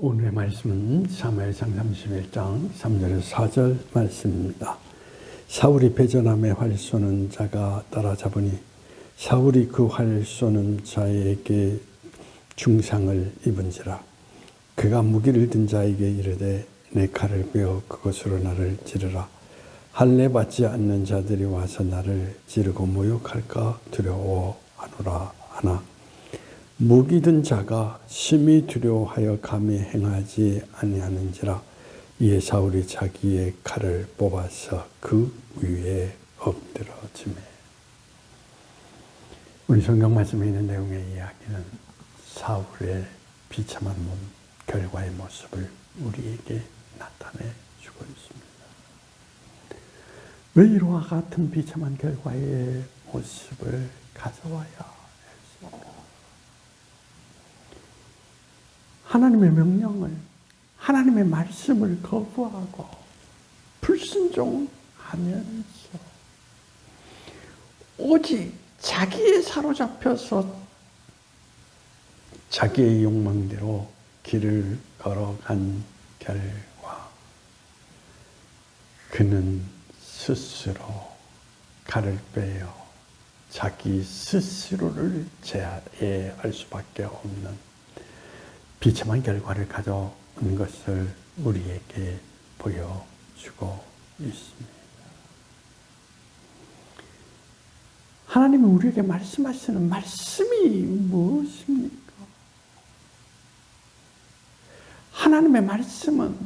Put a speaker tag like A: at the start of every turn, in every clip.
A: 오늘의 말씀은 사무엘상 31장 3절에서 4절 말씀입니다. 사울이 배전함에 활 쏘는 자가 따라잡으니 사울이 그 활 쏘는 자에게 중상을 입은지라. 그가 무기를 든 자에게 이르되 내 칼을 빼어 그것으로 나를 찌르라. 할례 받지 않는 자들이 와서 나를 찌르고 모욕할까 두려워하노라 하나. 무기 든 자가 심히 두려워하여 감히 행하지 아니하는지라. 이에 사울이 자기의 칼을 뽑아서 그 위에 엎드러지매. 우리 성경 말씀에 있는 내용의 이야기는 사울의 비참한 몸 결과의 모습을 우리에게 나타내 주고 있습니다. 왜 이와 같은 비참한 결과의 모습을 가져와야 했습니까? 하나님의 명령을, 하나님의 말씀을 거부하고 불순종하면서 오직 자기에 사로잡혀서 자기의 욕망대로 길을 걸어간 결과 그는 스스로 칼을 빼어 자기 스스로를 제어할 수밖에 없는 비참한 결과를 가져온 것을 우리에게 보여주고 있습니다. 하나님이 우리에게 말씀하시는 말씀이 무엇입니까? 하나님의 말씀은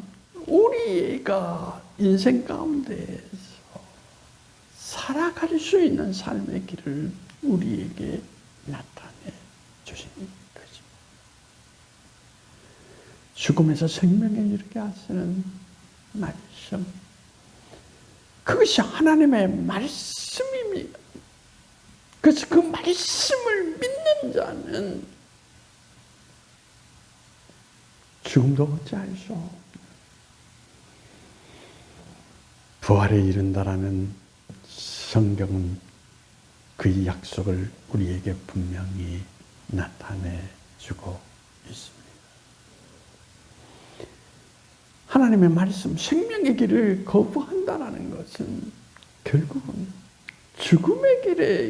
A: 우리가 인생 가운데에서 살아갈 수 있는 삶의 길을 우리에게 나타내 주십니다. 죽음에서 생명에 이르게 하시는 말씀. 그것이 하나님의 말씀입니다. 그래서 그 말씀을 믿는 자는 죽음도 어찌할 수 없는 부활에 이른다라는 성경은 그 약속을 우리에게 분명히 나타내 주고 있습니다. 하나님의 말씀, 생명의 길을 거부한다는 것은 결국은 죽음의 길에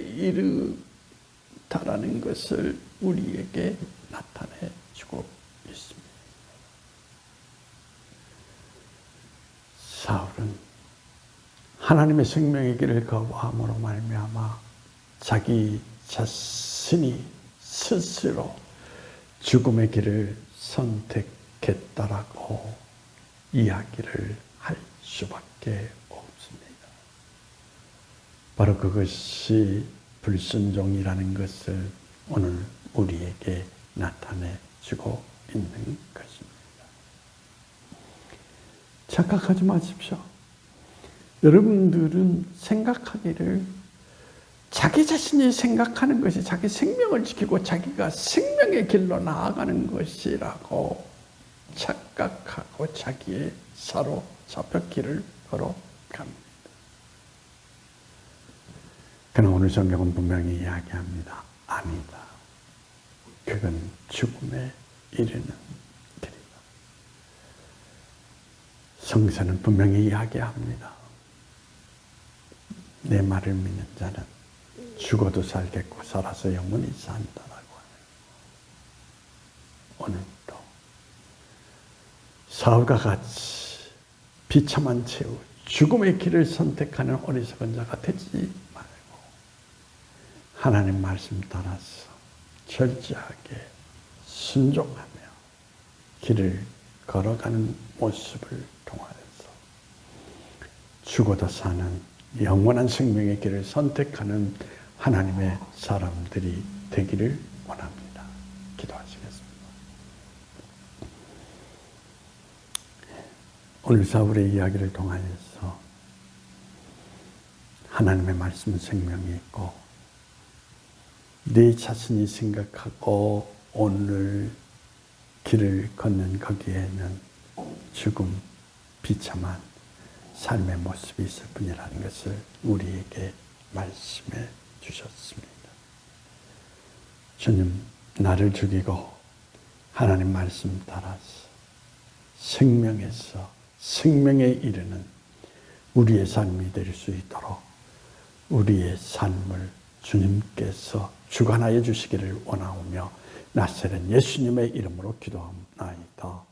A: 이르다라는 것을 우리에게 나타내 주고 있습니다. 사울은 하나님의 생명의 길을 거부함으로 말미암아 자기 자신이 스스로 죽음의 길을 선택했다라고 이야기를 할 수밖에 없습니다. 바로 그것이 불순종이라는 것을 오늘 우리에게 나타내 주고 있는 것입니다. 착각하지 마십시오. 여러분들은 생각하기를 자기 자신이 생각하는 것이 자기 생명을 지키고 자기가 생명의 길로 나아가는 것이라고 착각하고 자기의 사로잡혀 길을 걸어갑니다. 그러나 오늘 성경은 분명히 이야기합니다. 아니다. 그건 죽음에 이르는 길이다. 성서는 분명히 이야기합니다. 내 말을 믿는 자는 죽어도 살겠고 살아서 영원히 산다라고 하는 오늘도 사울과 같이 비참한 채우 죽음의 길을 선택하는 어리석은 자가 되지 말고 하나님 말씀 따라서 절제하게 순종하며 길을 걸어가는 모습을 통하여서 죽어도 사는 영원한 생명의 길을 선택하는 하나님의 사람들이 되기를 원합니다. 기도하시겠습니다. 오늘 사울의 이야기를 통하여서 하나님의 말씀은 생명이 있고 네 자신이 생각하고 오늘 길을 걷는 거기에는 죽음, 비참한 삶의 모습이 있을 뿐이라는 것을 우리에게 말씀해 주셨습니다. 주님, 나를 죽이고 하나님 말씀 따라서 생명에서 생명에 이르는 우리의 삶이 될 수 있도록 우리의 삶을 주님께서 주관하여 주시기를 원하오며 나사렛 예수님의 이름으로 기도하옵나이다.